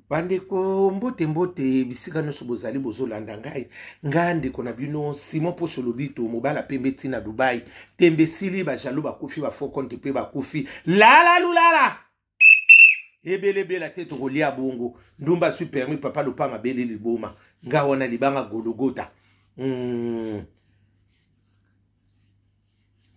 Bandeko mbote mbote bisika nyonso bozali bozolanda ngai ndeko na bino Simon Poso Lobito mobala pembe tina Dubai tembe sili bajalo bakufi ba faux compte pe bakufi lala lulala ebelebe la tete rolia bongo ndumba supermi papa lopanga bele liboma nga wana libanga gologota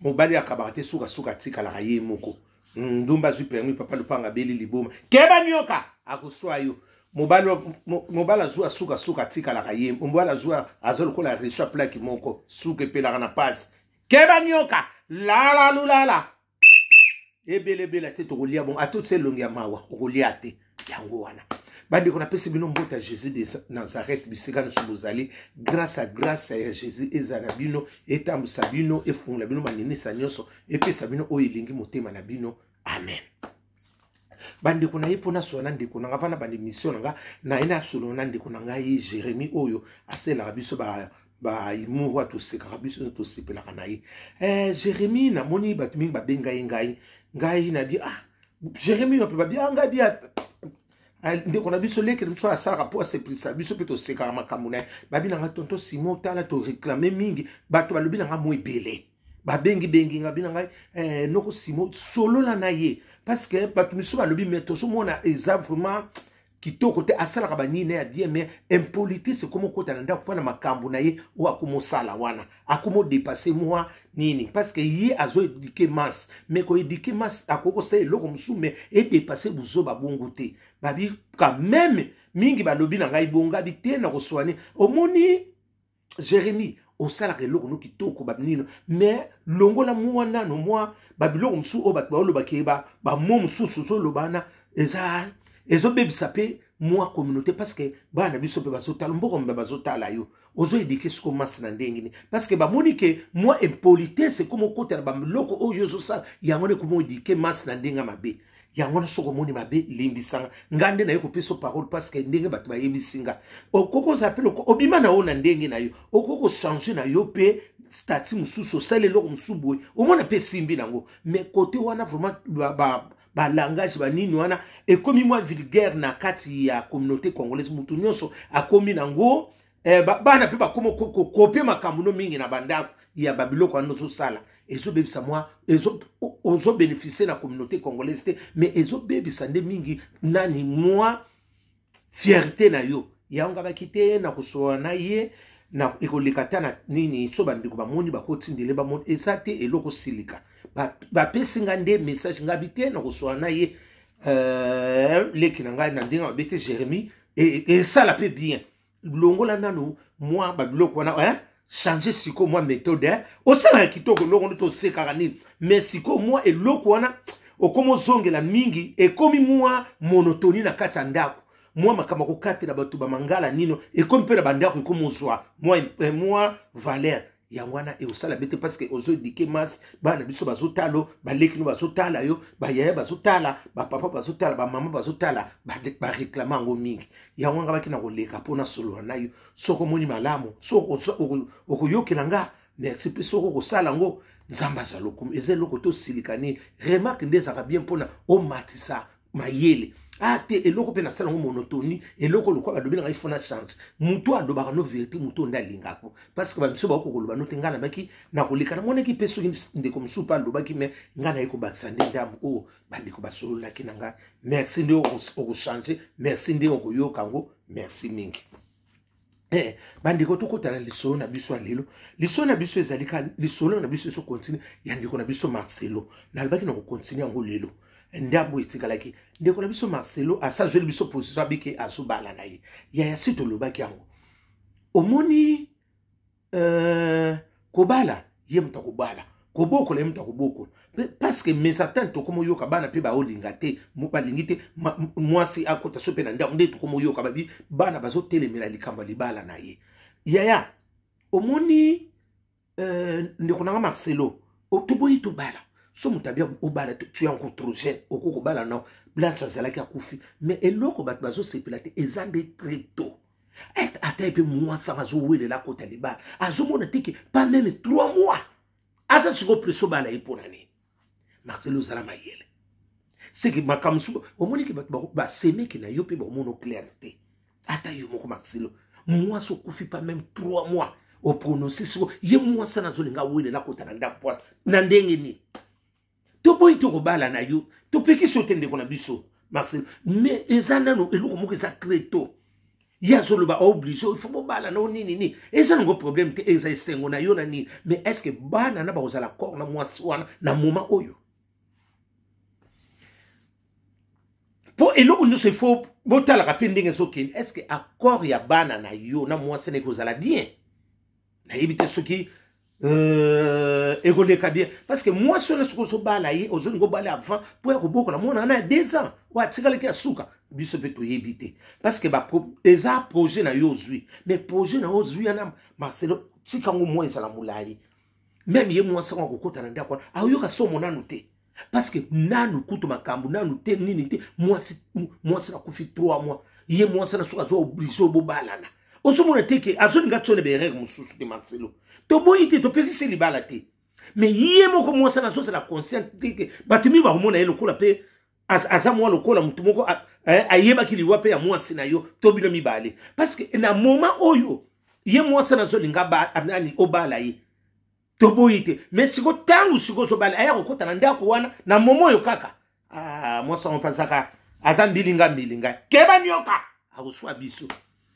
mobali akabate suka tika la raye moko ndumba supermi papa lopanga bele liboma keba nyoka akuswayo mobala zua suka tika la raye mobala zua azolo kola resha plaki moko suke pela na pass keba nyoka lala lulala ebelebe la tete rolia bon atotse longi ya mawa rolia te yango wana bandi kona pesi bino mbota Jésus de Nazareth bisika no subozali grâce à Jésus ezana bino etambu sabino efungla bino manini sanyoso epesa bino oyilingi motema na bino amen bandi kona yepona sona ndiko na ngavana bandi mission nga na ina solo na ndiko na ngai Jérémie oyo asela biso ba imu wa to seka biso to sipela kana yi Jérémie na moni batumi ba benga ngai na di Jérémie no pe ba bien ngai dia ndeko na biso leke mso asala po aseprisa biso pe to seka makamuna babi na tonto Simon tala to réclamer mingi bato balobi na nga mo ebele ba bengi nga bina ngai noko Simon solo la na ye parce que bato miso balobi meto so mona eza vraiment kitoko te asala ka banini ya die mais impolité c'est comme kota na ndako na makambu na ye ou akomo sala wana akomo dépasser moi nini parce que ye azo éduquer masse mais ko éduquer masse akoko se loko musume et dépasser buzo babongo te babi quand même mingi balobi na ngai bonga bi te na ko soani omoni Jérémie osala ke loko no kitoko babnino mais longola mwana no moi babiloko musu o batba lo bakeba ba mo musu so lo bana eza ezo bebisa pe moi communauté parce que bana biso pe bazotala mboko mbe bazotala yo ozo éduquer ce comment na ndengini parce que ba monique moi impolité c'est comme okota ba loko oyo zo sala yangone comme éduquer mas na ndenga mabe yangone soko moni mabe limbisanga ngande na yo ko peso parole parce que ndenge bato ba yebisinga okoko zapelo obima na ona ndenge na yo okoko changer na yo pe statut mususu sale loko musubu o mona pe simbi nango mais côté wana vraiment ba langage ba nini wana et comme moi vulgaire na kati ya communauté congolaise mutu nyonso akomi nango bana pe ba komo kopie makambo no mingi na banda ya babiloko ando sala ezo bebisa moi ezo bénéficier na communauté congolaise te mais ezo bebisa nde mingi nani moi fierté na yo yanga bakite na kusoa na ye na ekolikata na nini so bandiko ba moni ba kotindele ba moni esate eloko silika ba pesinga nde message ngabite na kusoa na ye leki na ngai na ndinga bete Jérémie et ça la peut bien longola nanu moi ba biloko wana changer siko moi méthode osala kitoko longo to sekaka nini mais siko moi eloko wana okomo zongela mingi et comme moi monotonie na kati ndako moi makama ko katela bato ba mangala nino et comme pe na bandako ko mozwa moi Valère yangwana e osala bete parce que ozo dike mas bana biso bazotalo baleki no bazotala yo ba yaya bazotala ba papa bazotala ba mama bazotala ba réclamer ngo mingi yangwanga bakina koleka pona solo na yo soko moni malamu soko okoyokela nga merci pe soko ko sala ngo nzamba za lokum ezelo ko to silikani remarque ndezaka bien pona o matisa mayele te eloko pe na sala ngo monotonie eloko lokwa ba dobina ifona change mutu adobaka no vérité mutu ndalingako parce que ba biso ba ko koloba no tengana baki na kolika mona ki peso inde comme soupa ndobaki me ngana yiko batsande ndambo o bandiko basolo laki nanga merci ndio o changer merci ndio ko yokango merci mingi bandiko to kotana lisolo na biso alelo lisolo na biso ezalika lisolo na biso so continue yandiko na biso Marcelo na albaki na ko continue ngo lelo ndabo itikalaki ndeko na biso Marcelo asa joli biso position abike azobala na ye ya sito lobaki yango omoni kobala ye mta kobala koboko le mta koboko parce que mes attentes to komo yoka bana pe ba olinga te mo balingi te mwasi akota so pe na ndako ndeto komo yoka babi bana bazo telemela likamba libala na ye ya omoni ndeko na Marcelo otoboyi to bala so mutabia obala tu es encore trop jeune okoko bala non blanche azalaki akufi mais eloko bat bazo sepelate ezande très tôt ata pe moi ça bazo wele la kota libala azo mona tiki pas même 3 mois asa siko presso bala ipona ni Marcelo zala mayele c'est que makamsu au moni ki ba semer ki na yo pe ba mono clarté ata yo moko Marcelo moi so kufi pas même 3 mois au prononcer so ye moi sana zo linga wele la kota na ndapot na ndenge ni to boy to ko bala na yo to peki so tende ko na biso Marcelo mais ezana no eloko moko za creto ya zo ba obligé il faut bala no nini ezana ngo problème te eza sengo na yo na ni mais est-ce que bana na ba ozala corps na moi swana na moment oyo pour elo nous se faut botala kapendenge sokin est-ce que accord ya bana na yo na moi sene ko zala bien na yibite soki égoleka bien parce que moi sur le so bala yi ozo ngo bala avant pour ko boko na mona na 2 ans wa tikala ki asuka biso peto yebite parce que ba eza projet na yo zui mais projet na yo zui na Marcelo tikango moi ezala mulai même ye moi sango ko kota na ndako ayo ka so mona noté parce que nanu kutu makambu nanu te nini te moi ça kufi 3 mois ye moi ça na suka zo obligé bo balana oso mona teke azo nga tsone be règle mususu de Marcelo to boyite to pekisi libala te mais ye moko moi ça na so la conscience que batimi ba mona elo kola pe aza moi lokola mutu moko ayeba kiliwa pe ya moi sina yo to bino mibale parce que na moment oyo ye moi ça na zo linga ba amani obala ye to boyite mais siko tangu siko so bala aya kokota na ndako wana na momo yo kaka moi ça on pense ka azambilinga mbilinga keba nyoka akuswa biso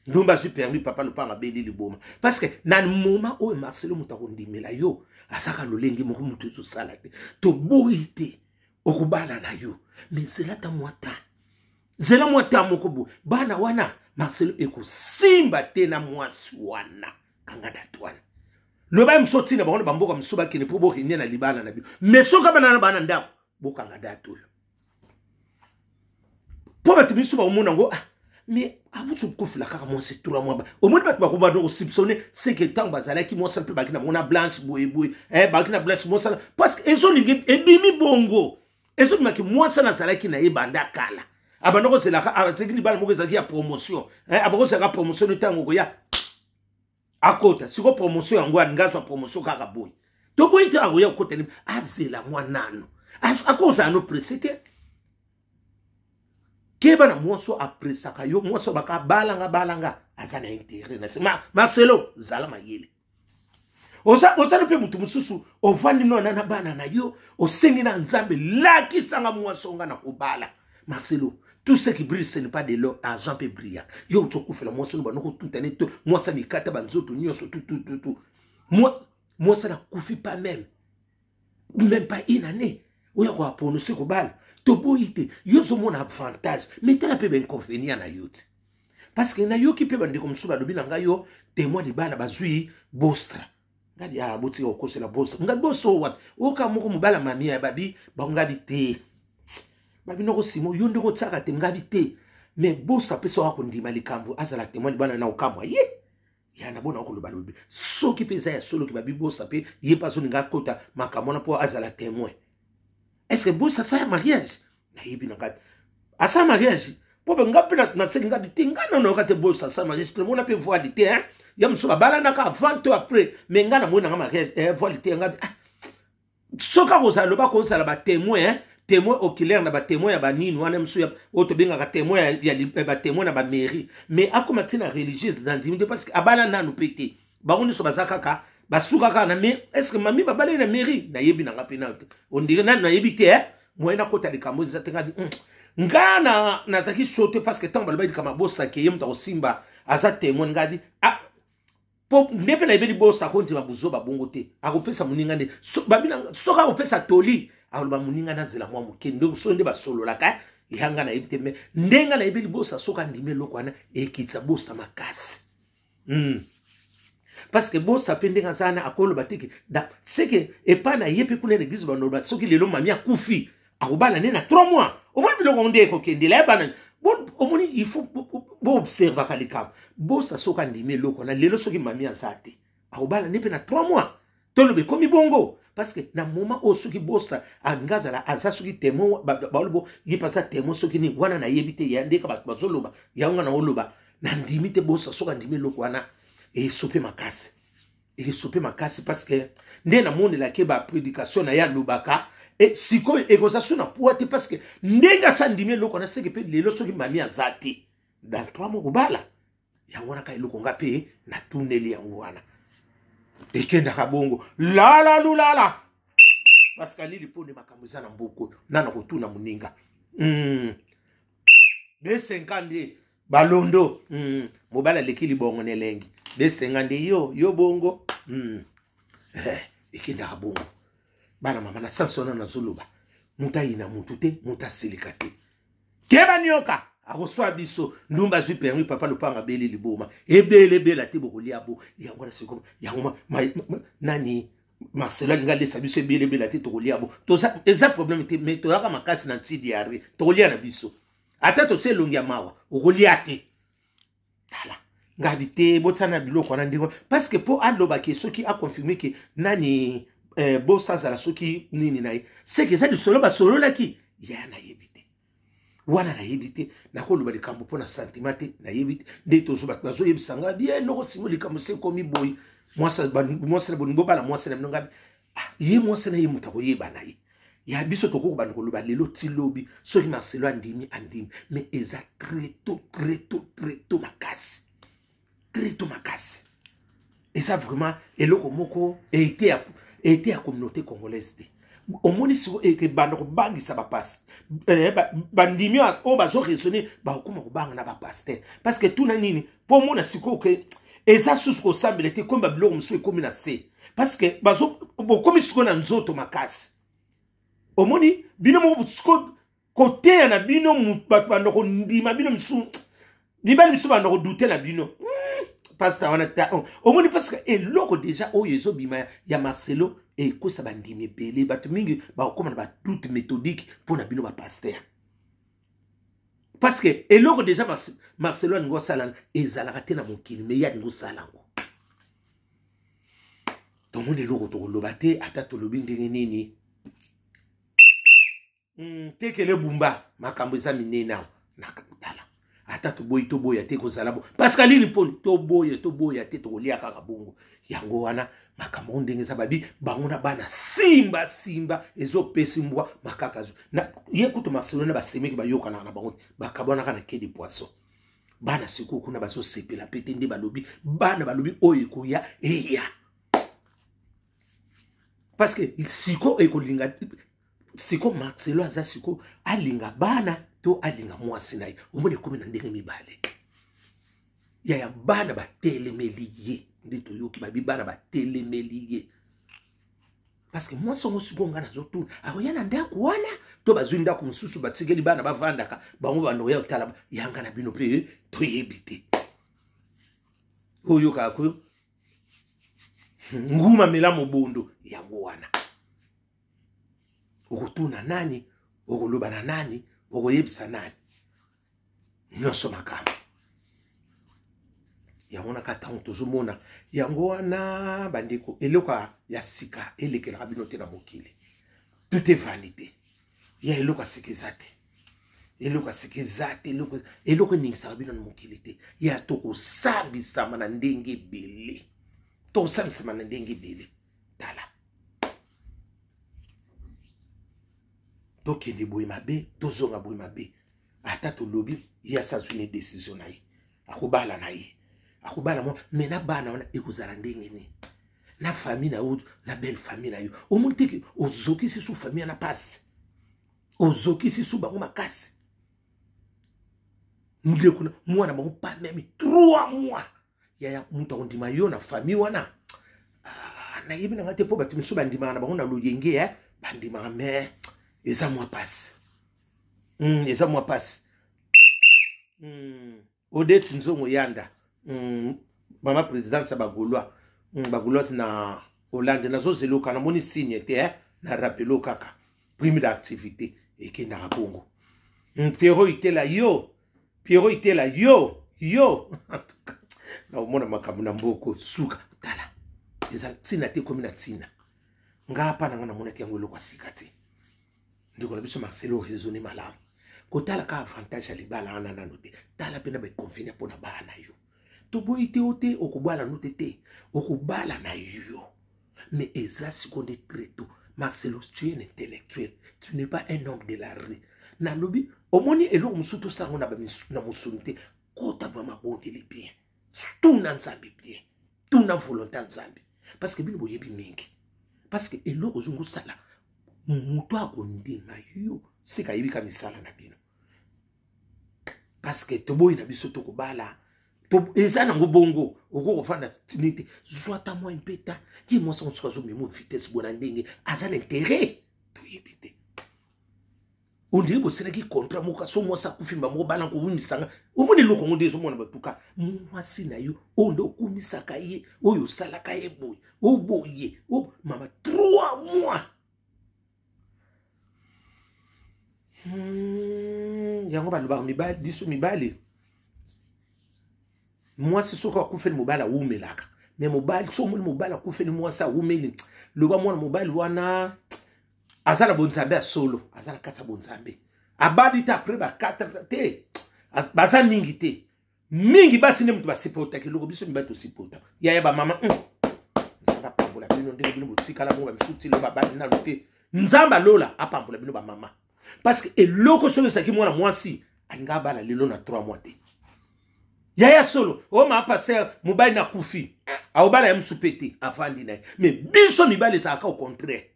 ndumba su permis papa le panga beli liboma parce que na moment oyo Marcelo mutako ndimela yo asaka lolengi moko mutu zo sala te to boyite okubala na yo mais c'est là ta moita zela moita moko bo bana wana Marcelo ekusimba te na mwasi wana kanga datwana le ba msoti na bango bamboka msuba kine po bo hinya na libana na bi mais soka bana bana ndako bokanga dato yo po batu misuba omona ngo mais abutu kofila kaka moi c'est 3 mois au moins bat ba ko ba do soupçonner c'est que tant bazala ki moi ça peut ba kina mona blanche boy ba kina blanche moi ça parce que ezo lingi ebimi bongo ezo maki moi ça na zala ki na ebanda kala abandoko c'est la atekili bala moko ezaki ya promotion abako c'est la promotion de tango ko ya akota siko promotion yango angazo promotion kaka boy to boy te agoya kota ni azela mwanano akoza no précité keba na mwoso après saka yo mwoso baka balanga azana intérêt na Marcelo zala mayele oza no pe mutu mususu ovandi no na bana na yo osengi na nzambe laki sanga mwoso nga na obala Marcelo tout ce qui brille ce n'est pas de l'or argent peut briller yo to kufela mwoso no banoko tout ane to mwosa mikata banzoto nyoso tout moi ça na kufi pas même pas une année oya ko prononcer ko bala to boyite yo zo mona avantage mais tala pe ben inconvénient na yote parce que na yo ki pe bande comme suba lobi na nga yo témoin de bala bazui bostra ngadi boti okose la bossa ngadi bosso wat oka moko mobala mami ya babi ba ngadi te babi noko simo yo ndeko tsaka te ngadi te mais bossa pe so akondima likambo azala témoin de bala na okamwa ye ya na bona ko loba lobi so ki pe za ya solo ki babi bossa pe ye pa so nga kota makamona po azala témoin. Est-ce que bossa ça mariage na yibi na kati asa mariage po be ngapi na tseki ngadi te ngana no kate bossa ça mariage tout le monde peut voir l'été hein ya msuba bala na ka avant ou après mais ngana mona nga mariage voir l'été ngabi soka ko za loba ko sala ba témoin hein témoin oculaire na ba témoin ya ba nini wana msu ya oto benga ka témoin ya ba témoin na ba mairie mais akoma tina religieuse d'intimité parce que abala nanu pété ba on so bazaka ka basuka kana mais est-ce que mami ba balé na mairie na yebi na ngapi na on dirait na yebi te moi na kota de kambo za tenga ngana na zaki chote parce que tant balba di kama bossa ke yemta osimba aza témoin ngadi po nepe na yebi bossa konti mabuzo ba bongo te akopesa muninga nde babina soka opesa toli aloba muninga na zela mwa mukendo so nde ba solo laka yanga na yebi te me ndenga na yebi bossa soka ndime lokwana ekitsa bossa makasi parce que bon ça pende ngazana akolo batiki da c'est que et pas na yepe kuna l'église bano ba soki lelo mami akufi akobala ne na 3 mois au moins biloko onde ko kende la bana bon au moins il faut bon observer kalikam bon ça soka ndime loko na lelo soki mami azate akobala ne pe na 3 mois tolo be komi bongo parce que na moment o soki bossa angazala aza soki témoin ba lobo yi pasa témoin soki ni wana na yebite ya ndeka ba zoloba ya nga na oloba na ndimite bossa soka ndime loko wana et sope makasi parce que nde na monde la ke ba prédication na ya lubaka et siko egoza suna puate parce que ndenga sandimie loko na seke pe lelo soki mami azati dans 3 mois kubala yango na kai loko ngape na tuneli yango wana ekenda kabongo la lulala parce que lili pone makambo za na mboko nana kotuna muninga de 50 balondo mobala lekili bongo nelengi de 50 yo bongo ekenda kabongo bana mama na sansona na zuluba muta ina mutu te muta silika te keba nyoka akoswa biso ndumba zwi permis papa lupanga beli liboma ebele bela te bokolia bo yango na siko yango nani Marcelo ngale sabiso ebele bela te tokolia bo to ça exact problème te mais to yaka makasi na ntidi yari tokolia na biso ata to tse longi ya mawa okolia te tala ngadi te botsana biloko na ndingo parce que po aloba ke soki a confirmer que nani bo sasa la soki nini naye c'est que ça du solo ba solo la ki ya na yebite wana na yebite na ko loba likambo pona sentiment te na yebite de to so ba zo yebisanga bien no ko simoli comme c'est comme boy moi ça bongo bala moi ça mnonga ye moi ça na ye mutako yeba na ye ya biso to ko ba ko loba lelo ti lobi soki Marcelo andimi mais eza très tôt makasi très tôt makasi et ça vraiment eloko moko été à communauté congolaise te omoni siko ke bando ko bangisa ba passe bandimi o bazo raisonner ba okoma ko banga na ba pasteur parce que tout na nini pour mona siko ke eza susko sambelete komba biloko mso ekomi na se parce que bazo bokomi siko na nzoto makasi omoni bino mo siko côté na bino bando ko ndima bino msu libali msu bando ko douter na bino parce que on a omoni parce que eloko déjà oyezo bima ya Marcelo et ko sa bandimi belé batu mingi ba okoma na ba toute méthodique pour na bino ba pasteur parce que eloko déjà Marcelo ngo sala ezala te na mokili mais ya ngo sala ngo to moni eloko to lobate ata to lobi ndenge nini tekele bumba makambo za minena na katala ata to boya te ko zalabo parce que lili poni to boya te to lia kaka bongo yango wana makambo ndenge za babi bangona bana simba ezo pesimbwa makakazu na yekuto Marcelo na basemeki bayoka na bango bakabona kana ke de poisson bana siku kuna baso sepela pete ndi balobi bana balobi oyo koya eya parce que siko ekolinga siko Marcelo aza siko alinga bana to alinga mwasi naye omone komi na ndenge mibale ya bana batelemeli ye ndito yoki babi bana batelemeli ye parce que moi songo sibonga na zotu akoyana ndako wana to bazwi ndako mususu batigeli bana bavandaka bango bando ya otala yanga na bino pe to yebite oyo kako nguma mela mobondo yango wana okotuna nani okoloba na nani okoyebisa nani nyonso makambo yango na kata tozomona yango wana bandeko eloka ya sika elekelaka bino te na mokili tout est vanité ya eloka sikizate eloko ningisaka bino na mokili te ya tokosambisama na ndenge ebele tala tokende boye mabe tozonga boye mabe ata tolobi ya sazwi ne décision na ye akobala na ye akobala mo mais na bana wana ekozala ndenge ni na famille na yo na belle famille na yo omoni te ke ozokisi su famille na pasi ozokisi su bango makasi ndeko mwana bango pa même 3 mois ya mutu akondima yo na famille wana nayebi na nga te mpo bato misu bandimaka na bango na loyenge bandimaka mais eza mwa pasi odeti nzongo yanda mama présidente ya bagaulois na Hollande nazozeloka namoni signe te na rappelo kaka prime d'activité ekendaka bongo Pierrot itela yo na omona makambo na mboko suka tala eza tina te komi na tina nga pa nanga namonaki yango eloko asika te ndeko na biso Marcelo raisonner malamu kotala ka avantage ya libala wana nano te tala pena bainconvénient mpona bana yo toboyi te o te okobala no te okobala na yo mais eza siko nde treto Marcelo, tu es un intellectuel. Tu n'es pas un homme de la rue. Nalobi, au moni elo musuto sango na musunite. Kota vraiment bon de bien. Tout nan zambi bien. Tout na volonté nzambi. Parce que bino boyebi mingi. Parce que elo ozungu sala. Muto akondima yo. Seka yebi ka misala na bino. Parce que toboyi na biso toko bala. Eza na ngobongo. Oko kofanda tinite. Zwata moi impeta. Ki mo sa onsuka zo memo vitesse bona ndenge. Aza l'intérêt. Toyebite. On dirait que c'est qui contrat moka so mo sa kufimba mo bala ko wimisanga. Omoni loko ngo ndezo mona batuka. Mwasi na yo ondo kumisaka ye. Oyo salaka ye boy. O boye. O mama 3 mois. Yango baloba mibali biso mibali. Moi c'est soko akufeli mobala umelaka. Mais mobile so mo mobala akufeli moi sa umeli. Loba mwana mobile wana azala bonzambe solo, azala kata bonzambe. Abadi ta après ba 4 te. Baza mingi te. Mingi basi ne mutu ba sipota ki logo biso mibali to sipota. Ya ba mama nzamba pambola bino ndenge bino botikala mo ba misuti lo ba bali na lote. Nzamba lola apambola bino ba mama. Parce que eloko solo saki mwana mwasi alinga bala lelo na 3 mois te. Yaya solo, o ma passer mobile na kufi. A obala ya msupete afandi na. Mais biso mibali ça au contraire.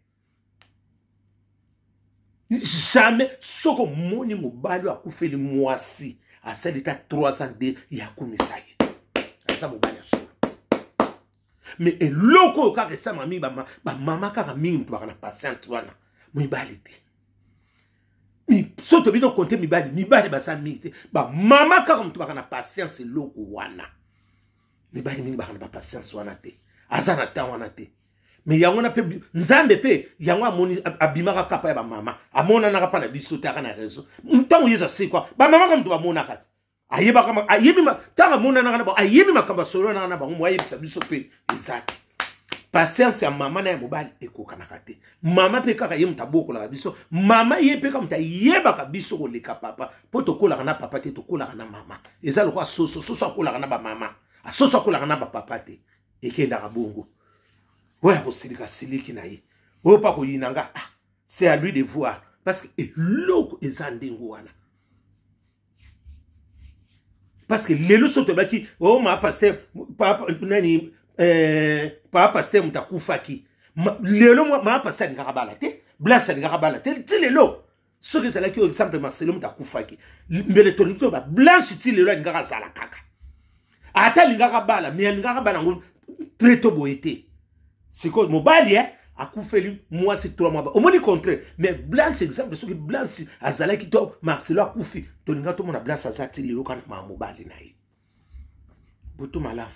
Jamais soko moni mobile akufeli mwasi. Asalita 300 ya kumisaye. Asa mobile solo. Mais eloko ka resa mami ba mama ka mingi mtu bakana patiente wana. Mibali te. Mi soto bito konte mibali basa mingi ba mama ka mtu bakana patience loko wana. Mibali mingi bakana ba patience wana te. Azana ta wana te. Mais yango na pe nzambe pe yango amoni abimaka kapa ya ba mama. Amona na kapa na biso ta kana réseau. Ntango yeza c'est quoi? Ba mama ka mtu ba mona kati. Ayeba kama ayebi ma tanga mona na kana ba ayebi makamba solo na kana ba mo ayebisa biso pe ezaki. Patience ya mama na ya mobali ekokana kate. Mama pe kaka ye mutaboko la biso. Mama ye pe kama yeba ka biso ko leka papa. Po to kola kana papa te to kola kana mama. Eza lokwa soso kola kana ba mama. Soso kola kana ba papa te. Ekenda ka bongo. Ouais ko siliki na ye. O pa ko yinanga. C'est à lui de voir parce que loko ezandingo wana. Parce que lelo soto baki o ma pasteur papa nani papa pasteur mutakufaki lelo ma pasteur ngakabala te blanche ngakabala te ti lelo ce que c'est là qui exemple Marcelo mutakufaki mbele tonito ba blanche ti lelo ngakazala kaka ata ngakabala mais ngakabala ngo treto boete c'est quoi mobali akufeli moi c'est 3 mois au moins du contraire mais blanche exemple ce que blanche azala ki to Marcelo akufi to ninga to mona blanche azati lelo kana ma mobali na ye butu mala